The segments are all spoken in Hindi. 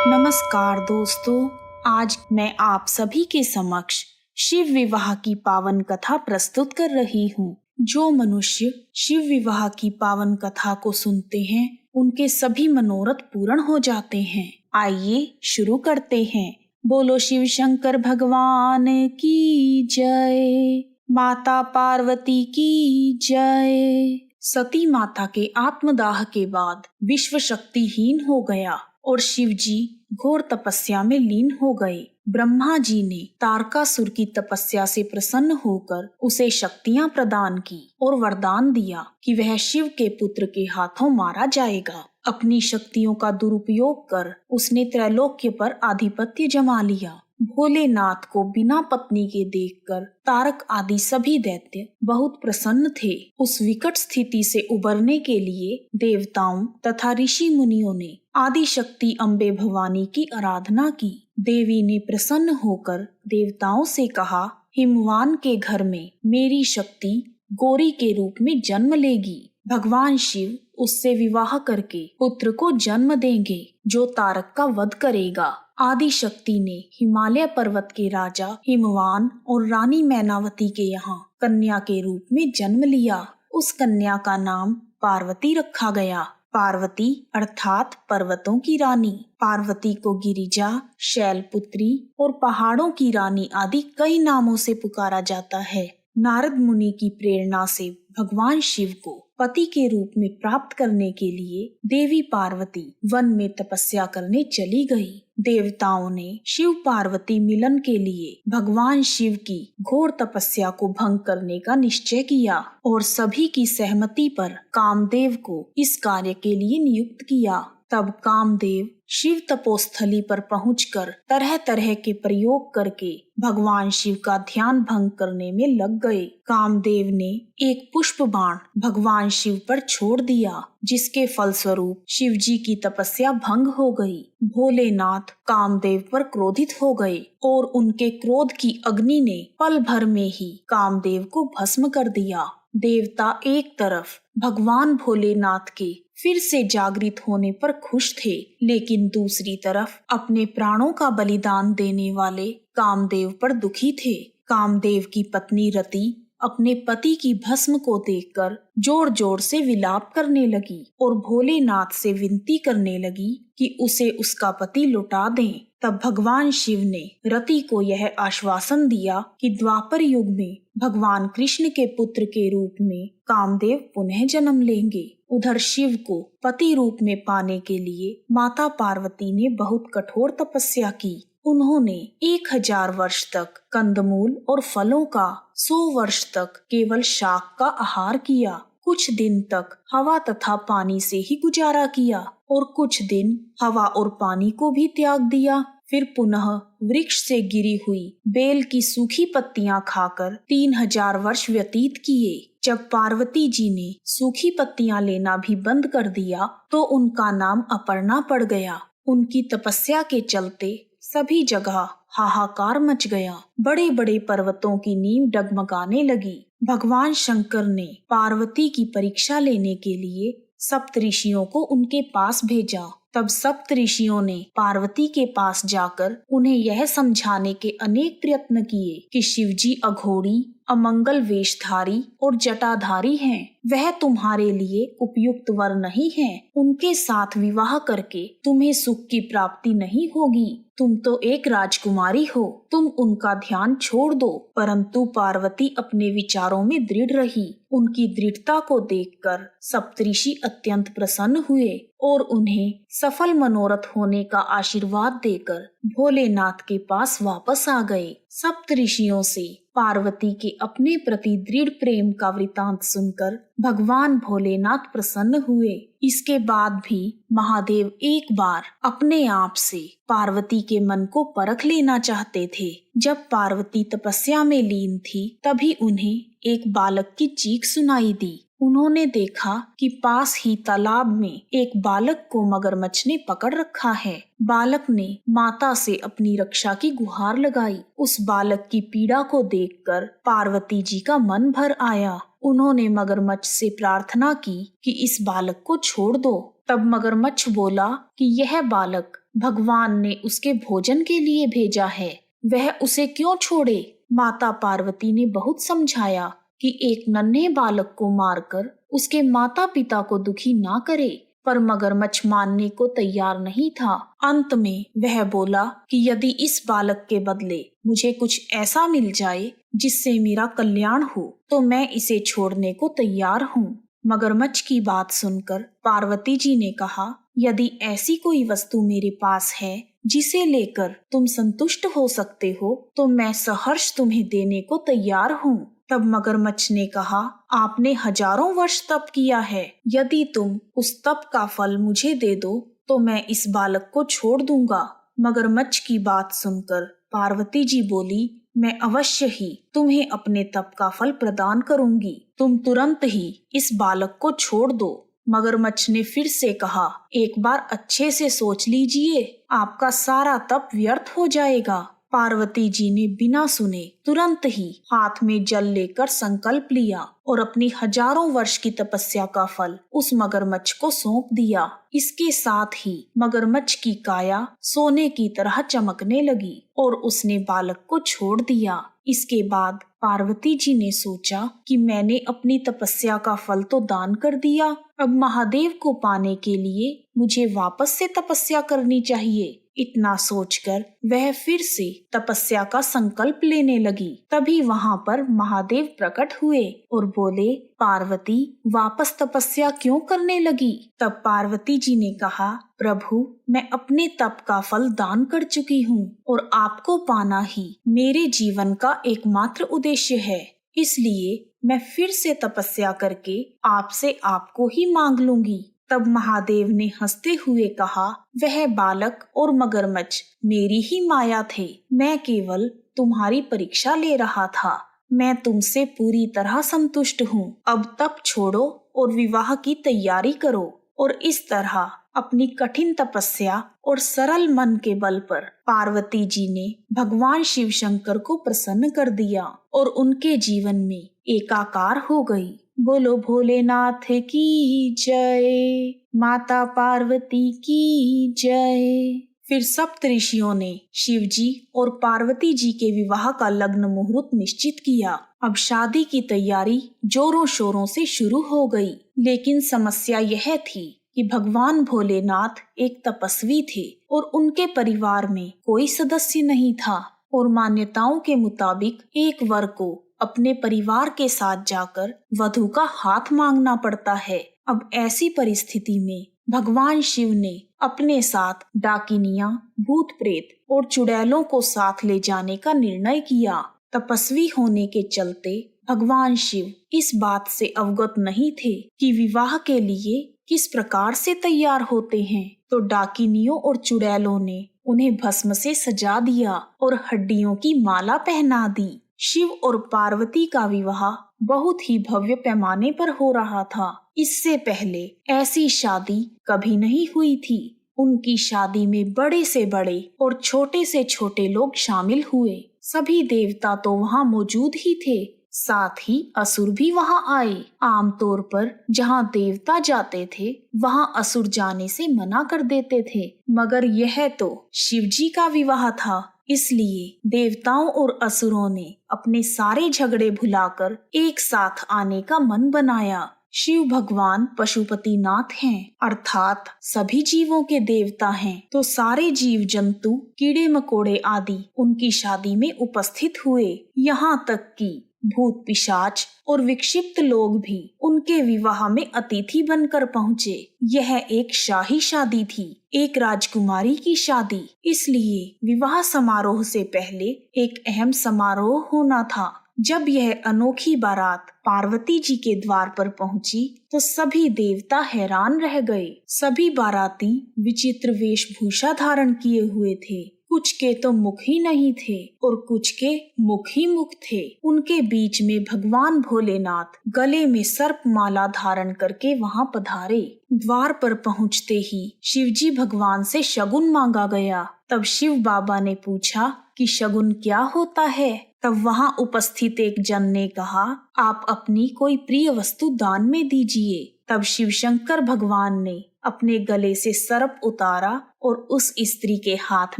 नमस्कार दोस्तों, आज मैं आप सभी के समक्ष शिव विवाह की पावन कथा प्रस्तुत कर रही हूँ। जो मनुष्य शिव विवाह की पावन कथा को सुनते हैं, उनके सभी मनोरथ पूर्ण हो जाते हैं। आइए शुरू करते हैं। बोलो शिव शंकर भगवान की जय, माता पार्वती की जय। सती माता के आत्मदाह के बाद विश्व शक्तिहीन हो गया और शिव जी घोर तपस्या में लीन हो गए। ब्रह्मा जी ने तारकासुर की तपस्या से प्रसन्न होकर उसे शक्तियां प्रदान की और वरदान दिया कि वह शिव के पुत्र के हाथों मारा जाएगा। अपनी शक्तियों का दुरुपयोग कर उसने त्रैलोक्य पर आधिपत्य जमा लिया। भोलेनाथ को बिना पत्नी के देखकर तारक आदि सभी दैत्य बहुत प्रसन्न थे। उस विकट स्थिति से उबरने के लिए देवताओं तथा ऋषि मुनियों ने आदि शक्ति अम्बे भवानी की आराधना की। देवी ने प्रसन्न होकर देवताओं से कहा, हिमवान के घर में मेरी शक्ति गौरी के रूप में जन्म लेगी। भगवान शिव उससे विवाह करके पुत्र को जन्म देंगे जो तारक का वध करेगा। आदि शक्ति ने हिमालय पर्वत के राजा हिमवान और रानी मैनावती के यहाँ कन्या के रूप में जन्म लिया। उस कन्या का नाम पार्वती रखा गया। पार्वती अर्थात पर्वतों की रानी। पार्वती को गिरिजा, शैलपुत्री और पहाड़ों की रानी आदि कई नामों से पुकारा जाता है। नारद मुनि की प्रेरणा से भगवान शिव को पति के रूप में प्राप्त करने के लिए देवी पार्वती वन में तपस्या करने चली गई। देवताओं ने शिव पार्वती मिलन के लिए भगवान शिव की घोर तपस्या को भंग करने का निश्चय किया और सभी की सहमति पर कामदेव को इस कार्य के लिए नियुक्त किया। तब कामदेव शिव तपोस्थली पर पहुंचकर तरह तरह के प्रयोग करके भगवान शिव का ध्यान भंग करने में लग गए। कामदेव ने एक पुष्प बाण भगवान शिव पर छोड़ दिया, जिसके फलस्वरूप शिव जी की तपस्या भंग हो गई। भोलेनाथ कामदेव पर क्रोधित हो गए और उनके क्रोध की अग्नि ने पल भर में ही कामदेव को भस्म कर दिया। देवता एक तरफ भगवान भोलेनाथ के फिर से जागृत होने पर खुश थे, लेकिन दूसरी तरफ अपने प्राणों का बलिदान देने वाले कामदेव पर दुखी थे। कामदेव की पत्नी रति अपने पति की भस्म को देखकर जोर जोर से विलाप करने लगी और भोलेनाथ से विनती करने लगी कि उसे उसका पति लौटा दें। तब भगवान शिव ने रति को यह आश्वासन दिया कि द्वापर युग में भगवान कृष्ण के पुत्र के रूप में कामदेव पुनः जन्म लेंगे। उधर शिव को पति रूप में पाने के लिए माता पार्वती ने बहुत कठोर तपस्या की। उन्होंने 1000 वर्ष तक कंदमूल और फलों का, 100 वर्ष तक केवल शाक का आहार किया। कुछ दिन तक हवा तथा पानी से ही गुजारा किया और कुछ दिन हवा और पानी को भी त्याग दिया। फिर पुनः वृक्ष से गिरी हुई बेल की सूखी पत्तियां खाकर 3000 वर्ष व्यतीत किए। जब पार्वती जी ने सूखी पत्तियां लेना भी बंद कर दिया तो उनका नाम अपर्णा पड़ गया। उनकी तपस्या के चलते सभी जगह हाहाकार मच गया। बड़े बड़े पर्वतों की नींव डगमगाने लगी। भगवान शंकर ने पार्वती की परीक्षा लेने के लिए सप्तऋषियों को उनके पास भेजा। तब सप्तऋषियों ने पार्वती के पास जाकर उन्हें यह समझाने के अनेक प्रयत्न किए कि शिवजी अघोरी, अमंगल वेशधारी और जटाधारी हैं। वह तुम्हारे लिए उपयुक्त वर नहीं है। उनके साथ विवाह करके तुम्हें सुख की प्राप्ति नहीं होगी। तुम तो एक राजकुमारी हो, तुम उनका ध्यान छोड़ दो। परंतु पार्वती अपने विचारों में दृढ़ रही। उनकी दृढ़ता को देखकर सप्तऋषि अत्यंत प्रसन्न हुए और उन्हें सफल मनोरथ होने का आशीर्वाद देकर भोलेनाथ के पास वापस आ गए। सप्तऋषियों से पार्वती के अपने प्रति दृढ़ प्रेम का वृतांत सुनकर भगवान भोलेनाथ प्रसन्न हुए। इसके बाद भी महादेव एक बार अपने आप से पार्वती के मन को परख लेना चाहते थे। जब पार्वती तपस्या में लीन थी, तभी उन्हें एक बालक की चीख सुनाई दी। उन्होंने देखा कि पास ही तालाब में एक बालक को मगरमच्छ ने पकड़ रखा है। बालक ने माता से अपनी रक्षा की गुहार लगाई। उस बालक की पीड़ा को देखकर पार्वती जी का मन भर आया। उन्होंने मगरमच्छ से प्रार्थना की कि इस बालक को छोड़ दो। तब मगरमच्छ बोला कि यह बालक भगवान ने उसके भोजन के लिए भेजा है, वह उसे क्यों छोड़े। माता पार्वती ने बहुत समझाया कि एक नन्हे बालक को मारकर उसके माता पिता को दुखी ना करे, पर मगरमच्छ मानने को तैयार नहीं था। अंत में वह बोला कि यदि इस बालक के बदले मुझे कुछ ऐसा मिल जाए जिससे मेरा कल्याण हो तो मैं इसे छोड़ने को तैयार हूँ। मगरमच्छ की बात सुनकर पार्वती जी ने कहा, यदि ऐसी कोई वस्तु मेरे पास है जिसे लेकर तुम संतुष्ट हो सकते हो तो मैं सहर्ष तुम्हें देने को तैयार हूँ। तब मगरमच्छ ने कहा, आपने हजारों वर्ष तप किया है, यदि तुम उस तप का फल मुझे दे दो तो मैं इस बालक को छोड़ दूंगा। मगरमच्छ की बात सुनकर पार्वती जी बोली, मैं अवश्य ही तुम्हें अपने तप का फल प्रदान करूंगी, तुम तुरंत ही इस बालक को छोड़ दो। मगरमच्छ ने फिर से कहा, एक बार अच्छे से सोच लीजिए, आपका सारा तप व्यर्थ हो जाएगा। पार्वती जी ने बिना सुने तुरंत ही हाथ में जल लेकर संकल्प लिया और अपनी हजारों वर्ष की तपस्या का फल उस मगरमच्छ को सौंप दिया। इसके साथ ही मगरमच्छ की काया सोने की तरह चमकने लगी और उसने बालक को छोड़ दिया। इसके बाद पार्वती जी ने सोचा कि मैंने अपनी तपस्या का फल तो दान कर दिया, अब महादेव को पाने के लिए मुझे वापस से तपस्या करनी चाहिए। इतना सोचकर वह फिर से तपस्या का संकल्प लेने लगी। तभी वहां पर महादेव प्रकट हुए और बोले, पार्वती वापस तपस्या क्यों करने लगी। तब पार्वती जी ने कहा, प्रभु मैं अपने तप का फल दान कर चुकी हूँ और आपको पाना ही मेरे जीवन का एकमात्र उद्देश्य है, इसलिए मैं फिर से तपस्या करके आपसे आपको ही मांग लूंगी। तब महादेव ने हंसते हुए कहा, वह बालक और मगरमच्छ मेरी ही माया थे, मैं केवल तुम्हारी परीक्षा ले रहा था, मैं तुमसे पूरी तरह संतुष्ट हूँ, अब तप छोड़ो और विवाह की तैयारी करो। और इस तरह अपनी कठिन तपस्या और सरल मन के बल पर पार्वती जी ने भगवान शिव शंकर को प्रसन्न कर दिया और उनके जीवन में एकाकार हो गई। बोलो भोलेनाथ की जय, माता पार्वती की जय। फिर सप्त ऋषियों ने शिव जी और पार्वती जी के विवाह का लग्न मुहूर्त निश्चित किया। अब शादी की तैयारी जोरों शोरों से शुरू हो गई, लेकिन समस्या यह थी कि भगवान भोलेनाथ एक तपस्वी थे और उनके परिवार में कोई सदस्य नहीं था और मान्यताओं के मुताबिक एक वर को अपने परिवार के साथ जाकर वधू का हाथ मांगना पड़ता है। अब ऐसी परिस्थिति में भगवान शिव ने अपने साथ डाकिनियां, भूत प्रेत और चुड़ैलों को साथ ले जाने का निर्णय किया। तपस्वी होने के चलते भगवान शिव इस बात से अवगत नहीं थे कि विवाह के लिए किस प्रकार से तैयार होते हैं, तो डाकिनियों और चुड़ैलों ने उन्हें भस्म से सजा दिया और हड्डियों की माला पहना दी। शिव और पार्वती का विवाह बहुत ही भव्य पैमाने पर हो रहा था। इससे पहले ऐसी शादी कभी नहीं हुई थी। उनकी शादी में बड़े से बड़े और छोटे से छोटे लोग शामिल हुए। सभी देवता तो वहाँ मौजूद ही थे, साथ ही असुर भी वहाँ आए। आमतौर पर जहाँ देवता जाते थे वहाँ असुर जाने से मना कर देते थे, मगर यह तो शिवजी का विवाह था, इसलिए देवताओं और असुरों ने अपने सारे झगड़े भुलाकर एक साथ आने का मन बनाया। शिव भगवान पशुपतिनाथ हैं, अर्थात सभी जीवों के देवता हैं, तो सारे जीव जंतु, कीड़े मकोड़े आदि उनकी शादी में उपस्थित हुए। यहाँ तक कि भूत पिशाच और विक्षिप्त लोग भी उनके विवाह में अतिथि बनकर पहुँचे। यह एक शाही शादी थी, एक राजकुमारी की शादी, इसलिए विवाह समारोह से पहले एक अहम समारोह होना था। जब यह अनोखी बारात पार्वती जी के द्वार पर पहुंची तो सभी देवता हैरान रह गए। सभी बाराती विचित्र वेशभूषा धारण किए हुए थे। कुछ के तो मुख ही नहीं थे और कुछ के मुख ही मुख थे। उनके बीच में भगवान भोलेनाथ गले में सर्प माला धारण करके वहां पधारे। द्वार पर पहुंचते ही शिवजी भगवान से शगुन मांगा गया। तब शिव बाबा ने पूछा कि शगुन क्या होता है। तब वहां उपस्थित एक जन ने कहा, आप अपनी कोई प्रिय वस्तु दान में दीजिए। तब शिव शंकर भगवान ने अपने गले से सर्प उतारा और उस स्त्री के हाथ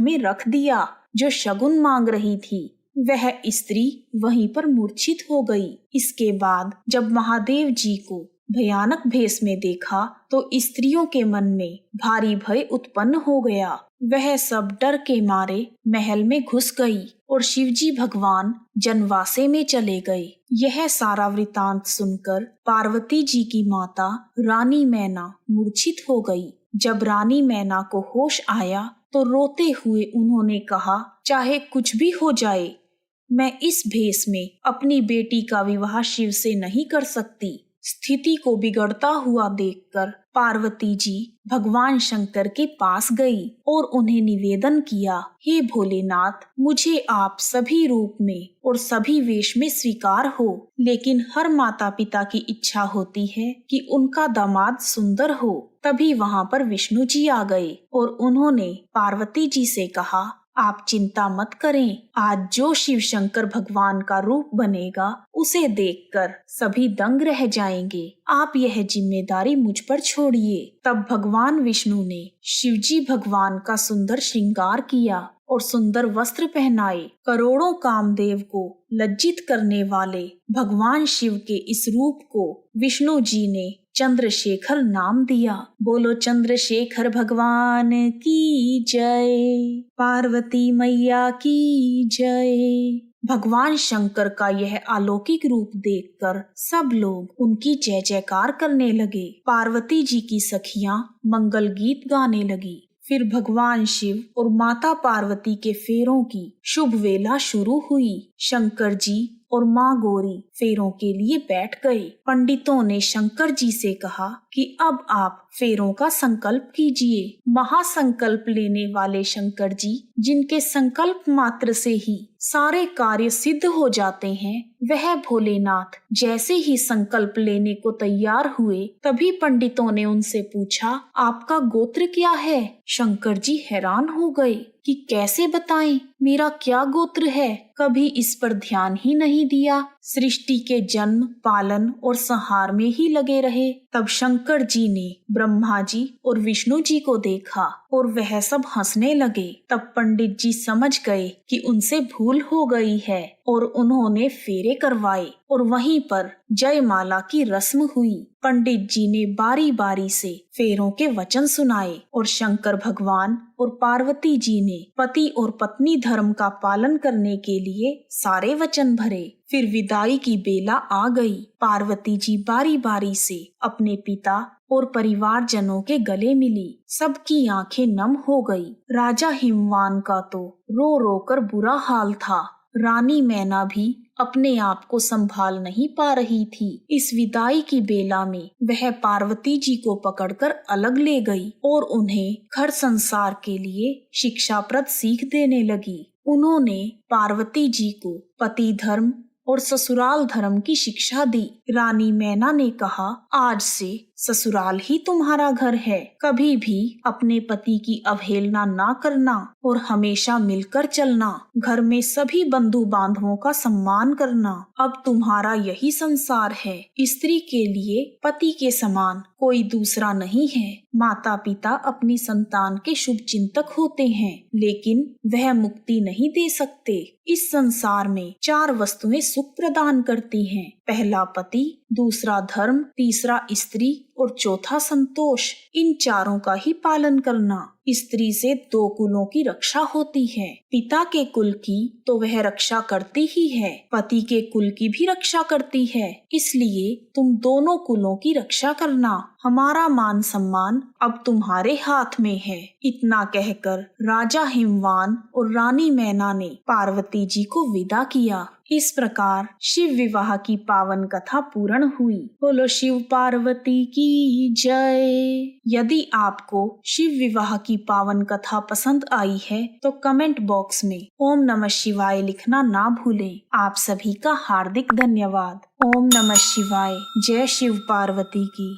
में रख दिया जो शगुन मांग रही थी। वह स्त्री वहीं पर मूर्छित हो गई। इसके बाद जब महादेव जी को भयानक भेष में देखा तो स्त्रियों के मन में भारी भय उत्पन्न हो गया। वह सब डर के मारे महल में घुस गई और शिवजी भगवान जनवासे में चले गए। यह सारा वृतांत सुनकर पार्वती जी की माता रानी मैना मूर्छित हो गई। जब रानी मैना को होश आया तो रोते हुए उन्होंने कहा, चाहे कुछ भी हो जाए, मैं इस भेष में अपनी बेटी का विवाह शिव से नहीं कर सकती। स्थिति को बिगड़ता हुआ देखकर पार्वती जी भगवान शंकर के पास गई और उन्हें निवेदन किया, हे भोलेनाथ, मुझे आप सभी रूप में और सभी वेश में स्वीकार हो, लेकिन हर माता पिता की इच्छा होती है कि उनका दामाद सुंदर हो। तभी वहाँ पर विष्णु जी आ गए और उन्होंने पार्वती जी से कहा, आप चिंता मत करें, आज जो शिव शंकर भगवान का रूप बनेगा उसे देखकर सभी दंग रह जाएंगे। आप यह जिम्मेदारी मुझ पर छोड़िए। तब भगवान विष्णु ने शिवजी भगवान का सुंदर श्रृंगार किया और सुंदर वस्त्र पहनाए। करोड़ों कामदेव को लज्जित करने वाले भगवान शिव के इस रूप को विष्णु जी ने चंद्रशेखर नाम दिया। बोलो चंद्रशेखर भगवान की जय, पार्वती मैया की जय। भगवान शंकर का यह अलौकिक रूप देखकर सब लोग उनकी जय जयकार करने लगे। पार्वती जी की सखियां मंगल गीत गाने लगी। फिर भगवान शिव और माता पार्वती के फेरों की शुभ वेला शुरू हुई। शंकर जी और माँ गौरी फेरों के लिए बैठ गए। पंडितों ने शंकर जी से कहा कि अब आप फेरों का संकल्प कीजिए। महासंकल्प लेने वाले शंकर जी, जिनके संकल्प मात्र से ही सारे कार्य सिद्ध हो जाते हैं, वह भोलेनाथ जैसे ही संकल्प लेने को तैयार हुए, तभी पंडितों ने उनसे पूछा, आपका गोत्र क्या है? शंकर जी हैरान हो गए कि कैसे बताएं, मेरा क्या गोत्र है? कभी इस पर ध्यान ही नहीं दिया। सृष्टि के जन्म, पालन और संहार में ही लगे रहे। तब शंकर जी ने ब्रह्मा जी और विष्णु जी को देखा और वह सब हंसने लगे। तब पंडित जी समझ गए कि उनसे भूल हो गई है और उन्होंने फेरे करवाए और वहीं पर जयमाला की रस्म हुई। पंडित जी ने बारी बारी से फेरों के वचन सुनाए और शंकर भगवान और पार्वती जी ने पति और पत्नी धर्म का पालन करने के लिए सारे वचन भरे। फिर विदाई की बेला आ गई। पार्वती जी बारी बारी से अपने पिता और परिवार जनों के गले मिली। सबकी आंखें नम हो गई। राजा हिमवान का तो रो रो कर बुरा हाल था। रानी मैना भी अपने आप को संभाल नहीं पा रही थी। इस विदाई की बेला में वह पार्वती जी को पकड़कर अलग ले गई और उन्हें घर संसार के लिए शिक्षाप्रद सीख देने लगी। उन्होंने पार्वती जी को पति धर्म और ससुराल धर्म की शिक्षा दी। रानी मैना ने कहा, आज से ससुराल ही तुम्हारा घर है। कभी भी अपने पति की अवहेलना ना करना और हमेशा मिलकर चलना। घर में सभी बंधु बांधवों का सम्मान करना। अब तुम्हारा यही संसार है। स्त्री के लिए पति के समान कोई दूसरा नहीं है। माता पिता अपनी संतान के शुभ चिंतक होते हैं, लेकिन वह मुक्ति नहीं दे सकते। इस संसार में 4 वस्तुएं सुख प्रदान करती हैं। पहला पति, दूसरा धर्म, तीसरा स्त्री और चौथा संतोष। इन चारों का ही पालन करना। स्त्री से 2 कुलों की रक्षा होती है। पिता के कुल की तो वह रक्षा करती ही है, पति के कुल की भी रक्षा करती है। इसलिए तुम दोनों कुलों की रक्षा करना। हमारा मान सम्मान अब तुम्हारे हाथ में है। इतना कहकर राजा हिमवान और रानी मैना ने पार्वती जी को विदा किया। इस प्रकार शिव विवाह की पावन कथा पूर्ण हुई। बोलो शिव पार्वती की जय। यदि आपको शिव विवाह की पावन कथा पसंद आई है तो कमेंट बॉक्स में ओम नमः शिवाय लिखना ना भूलें। आप सभी का हार्दिक धन्यवाद। ओम नमः शिवाय। जय शिव पार्वती की।